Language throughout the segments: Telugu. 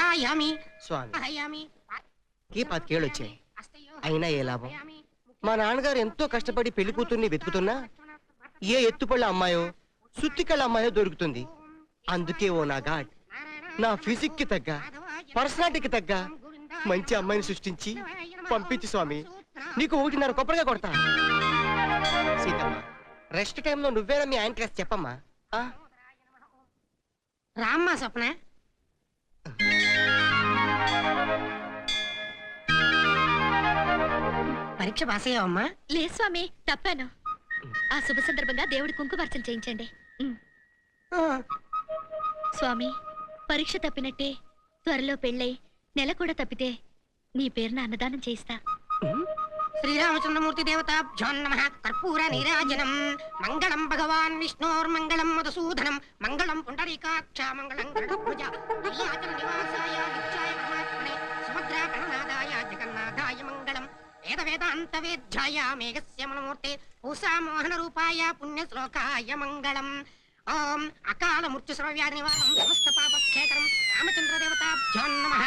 స్వామి పాతికేళ్ళు వచ్చాయి, అయినా ఏ లాభం? మా నాన్నగారు ఎంతో కష్టపడి పెళ్లి కూతుర్ని వెతుకుతున్నా ఏ ఎత్తుపళ్ళ అమ్మాయో సుత్తికళ్ళ అమ్మాయో దొరుకుతుంది. అందుకే ఓ నా గాడ్, నా ఫిజిక్ కి తగ్గ పర్సనాలిటీకి తగ్గ మంచి అమ్మాయిని సృష్టించి పంపించి స్వామి, నీకు 1.5 కొబ్బరిగా కొడతా. సీతమ్మ, రెస్ట్ టైంలో నువ్వేనా మీ ఆయన క్లాస్ చెప్పమ్మా. రామ్మా స్వప్న. పరీక్ష పాస్ అయ్యావమ్మా? లేదు స్వామి, తప్పాను. ఆ శుభ సందర్భంగా దేవుడి కుంకుమార్చన చేయించండి. స్వామి, పరీక్ష తప్పినట్టే త్వరలో పెళ్ళై నెల కూడా తప్పితే నీ పేరున అన్నదానం చేయిస్తా. శ్రీరామచంద్రమూర్తి దేవతాభ్యో నమః. కర్పూర నీరాజనం. మంగళం భగవాన్ విష్ణోర్మంగళం మధుసూదనం. మంగళం పుండరీకాక్ష మంగళం గరుడధ్వజ. నీలాచల నివాసాయ నిత్యాయ పరమాత్మనే సుభద్రా గణనాదాయ జగన్నాథాయ మంగళం. వేద వేదాంత వేద్యాయ మేఘస్య మనమూర్తే పూసా మోహన రూపాయ పుణ్య శ్లోకాయ మంగళం. ఓం అకాల మృత్యు సర్వవ్యాధి నివారణం సమస్త పాపక్షేకరం రామచంద్ర దేవతాభ్యో నమః.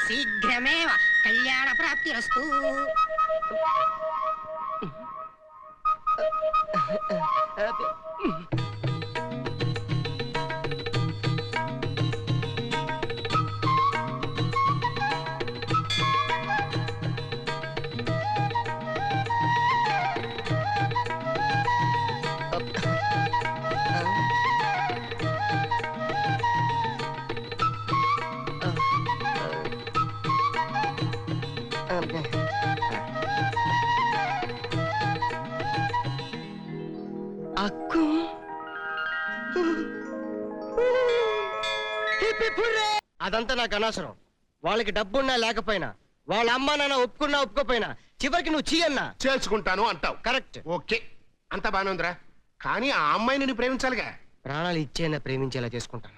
శీఘ్రమేవ కళ్యాణ ప్రాప్తిరస్తు. అదంతా నాకు అనవసరం. వాళ్ళకి డబ్బున్నా లేకపోయినా, వాళ్ళ అమ్మా నాన్న ఒప్పుకున్నా ఒప్పుకోపోయినా, చివరికి నువ్వు చీయన్నా చేర్చుకుంటాను అంటావు. కరెక్ట్. ఓకే, అంత బానే ఉందిరా. కానీ ఆ అమ్మాయిని నేను ప్రేమించాలిగా. ప్రాణాలు ఇచ్చేనా ప్రేమించేలా చేసుకుంటాను.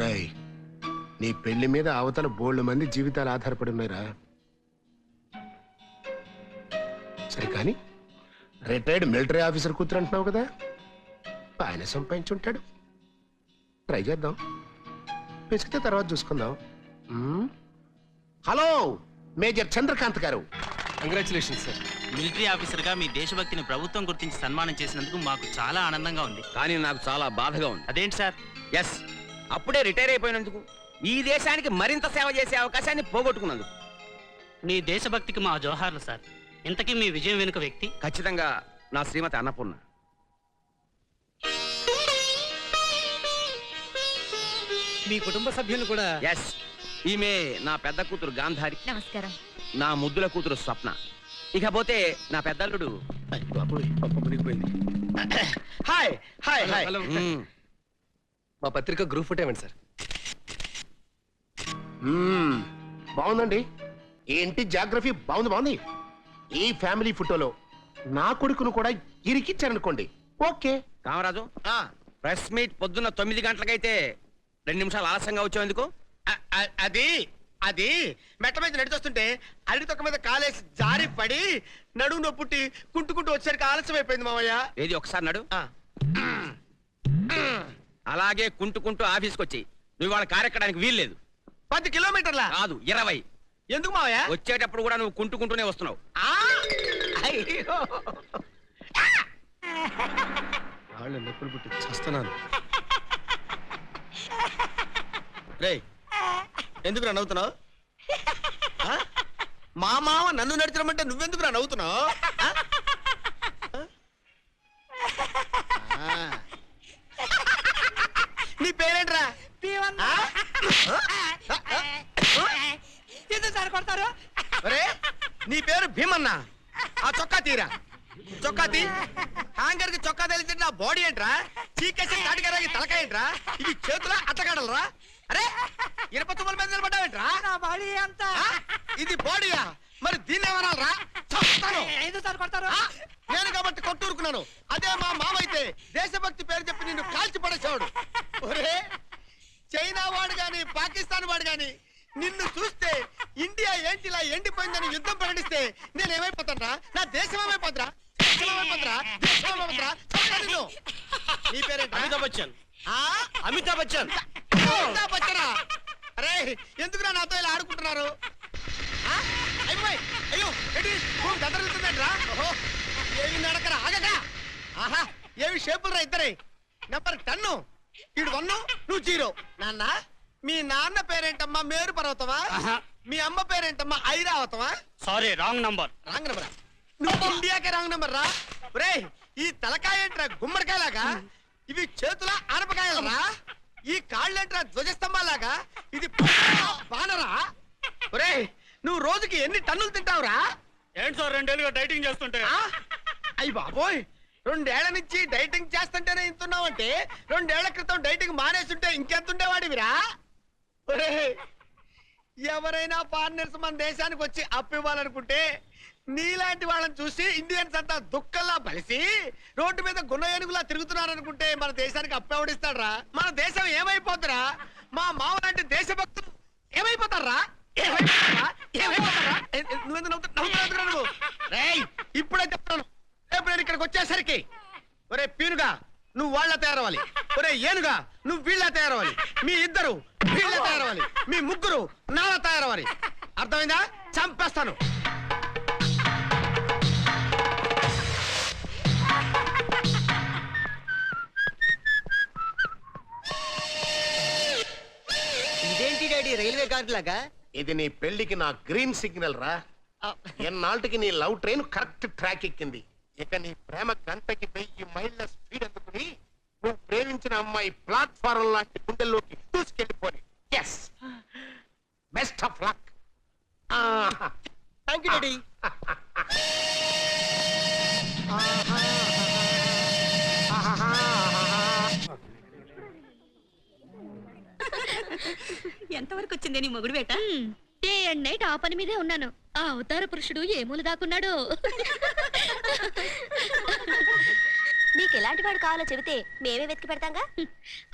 రాయ్, నీ పెళ్లి మీద అవతల బోల్డ్ మంది జీవితాలు ఆధారపడి ఉన్నాయిరా. సరే కానీ రిటైర్డ్ మిలిటరీ ఆఫీసర్ కూతురు అంటున్నావు కదా, ఆయన సంపాదించుంటాడు. ట్రై చేద్దాం, పిసికితే తర్వాత చూసుకుందాం. హలో, మేజర్ చంద్రకాంత్ గారు. Congratulations sir. మిలిటరీ ఆఫీసర్ గా మీ దేశభక్తిని ప్రభుత్వం గుర్తించి సన్మానం చేసినందుకు మాకు చాలా ఆనందంగా ఉంది. కానీ నాకు చాలా బాధగా ఉంది. అదేంటి సార్? ఎస్, అప్పుడే రిటైర్ అయిపోయినందుకు, ఈ దేశానికి మరింత సేవ చేసే అవకాశాన్ని పోగొట్టుకున్నందుకు. మీ దేశభక్తికి మా జోహార్లు సార్. ఇంతకీ మీ విజయం వెనుక వ్యక్తి? ఖచ్చితంగా నా శ్రీమతి అన్నపూర్ణ. మీ కుటుంబ సభ్యులు కూడా? ఎస్, ఈమె నా పెద్ద కూతురు గాంధారి. నమస్కారం. నా ముద్దుల కూతురు స్వప్న. ఇకపోతే నా పెద్దల్లుడు. Hi hi hi. మా పత్రిక గ్రూప్ ఫోటో ఇవ్వండి సార్. బాగుందండి. ఏంటి జాగ్రఫీ బాగుంది బాగుంది. ఈ ఫ్యామిలీ ఫోటోలో నా కొడుకును కూడా ఇరికిచ్చారనుకోండి. ఓకే. కామరాజు, ప్రెస్ మీట్ పొద్దున్న 9 గంటలకైతే 2 నిమిషాలు ఆలస్యంగా వచ్చేందుకు? అది అది మెట్ట మీద నడిచొస్తుంటే అరటి తొక్క మీద కాలేసి జారి పడి నడుము నొప్పుట్టి కుంటుకుంటూ వచ్చేసరికి ఆలస్యం అయిపోయింది మామయ్య. ఏది ఒకసారి నడు. అలాగే కుంటుకుంటూ ఆఫీస్కి వచ్చి నువ్వు వాళ్ళ కారెక్కడానికి వీల్లేదు. 10 కిలోమీటర్ల కాదు, 20. ఎందుకు మావయ్య? వచ్చేటప్పుడు కూడా నువ్వు కుంటుకుంటూనే వస్తున్నావు. వాళ్ళు నొప్పులు పుట్టి చేస్తున్నాను. రేయ్, ఎందుకు నవ్వుతున్నావు? మా మామ నన్ను నడిచడమంటే నువ్వెందుకు నవ్వుతున్నావు? నీ పేరేంట్రా? కొడతారు. నీ పేరు భీమన్నా. ఆ చొక్కా తీరా. చొక్కా తీ. హ్యాంగర్ కి చొక్కా తెలిసి నా బాడీ ఏంట్రా? చీకేసి కాటికరాగి తలకాయ ఏంట్రా? ఇది చేతుల అట్టగడలరా? అరే, ఇనప తుమ్మల మీద నిలబడ్డావేంట్రా? ఇది బాడీయా? మరి దీన్ని ఏమనాలరా? నేను కాబట్టి కొట్టూరుకున్నాను. అదే మా మామైతే దేశభక్తి పేరు చెప్పి నిన్ను కాల్చి పడేసాడు. ఒరే, చైనా వాడు గాని పాకిస్తాన్ వాడు గాని నిన్ను చూస్తే ఇండియా ఏంటి ఇలా ఎండిపోయిందని యుద్ధం ప్రకటిస్తే నేనేమైపోతానరా? నా దేశం ఏమైపోతురా? దేశం ఏమైపోతురా? నీ పేరేంట్రా? అమితాబ్ బచ్చన్ ఆ? అమితాబ్ బచ్చన్ అమితాబ్ బచ్చనా? అరే ఎందుకురా నాతో ఇలా ఆడుకుంటున్నారు? ఆ? అయిపోయి అయ్యో ఏంటి భూమి దద్దరిల్లుతుందంట్రా? ఓహో ఏమి నడకరా ఆగగా. ఆహా ఏమి షేపులు రా ఇద్దరే. నెంబర్ 10 ఈడు 1 నువ్వు 0. నాన్న మీ నాన్న పేరేంటమ్మా? మేరు పర్వతమా? మీ అమ్మ పేరేంటమ్మా? ఐరావతమా? Sorry wrong number. రాంగ్ నెంబరా? నువ్వు ఇండియాకే రాంగ్ నెంబర్ రా. ఒరేయ్ ఈ తలకాయ ఏంట్రా గుమ్మడికాయలాగా? ఇవి చేతుల ఆనపకాయలరా? ఈ కాళ్ళేంట్రా ధ్వజస్తంభాలాగా? ఇది బానరా? ఒరేయ్ నువ్వు రోజుకి ఎన్ని టన్నులు తింటావురా? ఏంటి సార్ 2 ఏళ్ళుగా డైటింగ్ చేస్తుంటే? అయ్యి బాబోయ్ 2 ఏళ్ల నుంచి డైటింగ్ చేస్తుంటేనే ఇంతున్నావంటే 2 ఏళ్ల క్రితం డైటింగ్ మానేస్తుంటే ఇంకెంత ఉండేవాడివిరా? ఒరేయ్ ఎవరైనా ఫారినర్స్ మన దేశానికి వచ్చి అప్పు ఇవ్వాలనుకుంటే నీలాంటి వాళ్ళని చూసి ఇండియన్స్ అంతా దుఃఖంలా బలిసి రోడ్డు మీద గున్న ఏనుగులా తిరుగుతున్నారనుకుంటే మన దేశానికి అప్పు ఎవడిస్తాడ్రా? మన దేశం ఏమైపోతురా? మా మావ లాంటి దేశభక్తులు ఏమైపోతారా? ఇప్పుడే చెప్తాను. రేపు నేను ఇక్కడికి వచ్చేసరికి ఒరే పీనుగా నువ్వు వాళ్ళ తయారవ్వాలి. ఒరే ఏనుగా నువ్వు వీళ్ళ తయారవ్వాలి. మీ ఇద్దరు వీళ్ళ తయారవ్వాలి. మీ ముగ్గురు నాలా తయారవ్వాలి. అర్థమైందా? చంపేస్తాను. ఇదేంటి డాడీ రైల్వే గార్డ్ లాగా? ఇది నీ పెళ్లికి నా గ్రీన్ సిగ్నల్ రా. ఎన్నాళ్ళకి నీ లవ్ ట్రైన్ కరెక్ట్ ట్రాక్ ఎక్కింది. ఇక నీ ప్రేమ గంటకి 1000 మైళ్ళ స్పీడ్ అందుకుని నువ్వు ప్రేమించిన అమ్మాయి ప్లాట్ఫారం లాంటి గుండెల్లోకి దూసుకెళ్ళిపోయి. Yes best of luck. Thank you daddy. ఎంతవరకు వచ్చిందే నీ మొగుడు వేట? డే అండ్ నైట్ ఆ పని మీదే ఉన్నాను. ఆ అవతార పురుషుడు ఏ మూల దాక్కున్నాడు? నీకు ఎలాంటి వాడు కావాలో చెబితే మేమే వెతికి పెడతాంగా.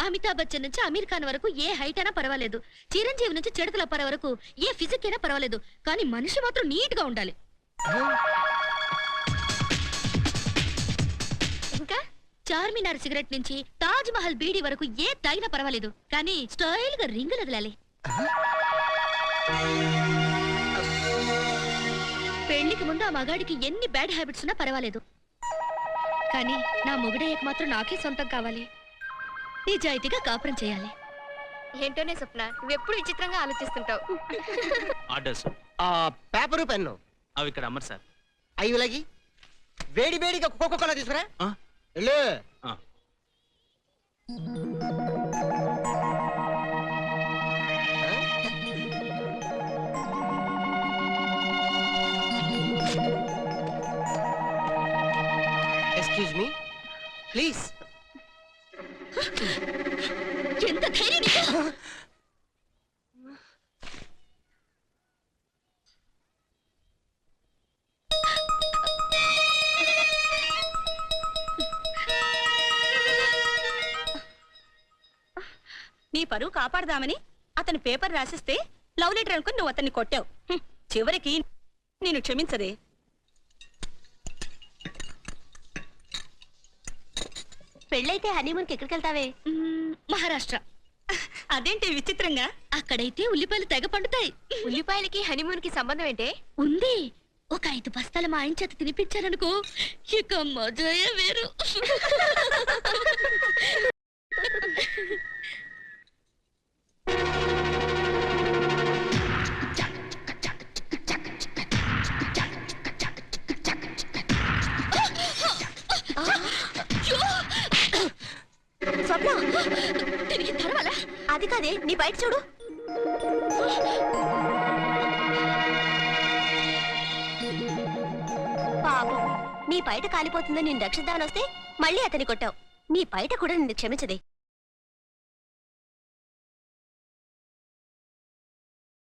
అమితాబ్ బచ్చన్ నుంచి అమీర్ ఖాన్ వరకు ఏ హైట్ అయినా పర్వాలేదు. చిరంజీవి నుంచి చిడతల పర వరకు ఏ ఫిజిక్ అయినా పర్వాలేదు. కానీ మనిషి మాత్రం నీట్ గా ఉండాలి. ఇంకా చార్మినార్ సిగరెట్ నుంచి తాజ్ మహల్ బీడీ వరకు ఏ తాగినా పర్వాలేదు. కానీ స్టైల్ గా రింగులు వదలాలి. పెళ్లికి ముందు ఆ మగాడికి ఎన్ని బ్యాడ్ హ్యాబిట్స్ ఉన్నా పర్వాలేదు. కానీ నా మొగుడయ్యకు మాత్రం నాకే సొంతం కావాలి. నిజాయితీగా కాపురం చేయాలి. ఏంటోనే స్వప్న, నువ్వెప్పుడు విచిత్రంగా ఆలోచిస్తుంటావు. ఆర్డర్స్ పేపరు పెన్ను అవి ఇక్కడ అమ్మరు సార్. అయ్యి లాగి వేడి వేడిగా కోకో కోలా తీసుకురా. వెళ్ళు. Excuse me please. ఎంత ధైర్యం నీకు? నీ పరువు కాపాడదామని అతని పేపర్ రాసిస్తే లవ్ లెటర్ అనుకుని నువ్వు అతన్ని కొట్టావు. చివరికి నేను క్షమించదే. పెళ్ళైతే హనీమూన్కి ఎక్కడికి వెళ్తావే? మహారాష్ట్ర. అదేంటి విచిత్రంగా? అక్కడైతే ఉల్లిపాయలు తెగ పండుతాయి. ఉల్లిపాయలకి హనీమూన్ కి సంబంధం ఏంటే? ఉంది. ఒక 5 బస్తాల మా ఆయన చేత తినిపించారనుకో, ఇక మజాయే వేరు. స్వప్న తిరిగి తరవాలా? అది కాదే, నీ బయట చూడు. పాపం నీ బయట కాలిపోతుందని నేను రక్షిద్దామని వస్తే మళ్ళీ అతని కొట్టావు. నీ బయట కూడా నిన్ను క్షమించదే.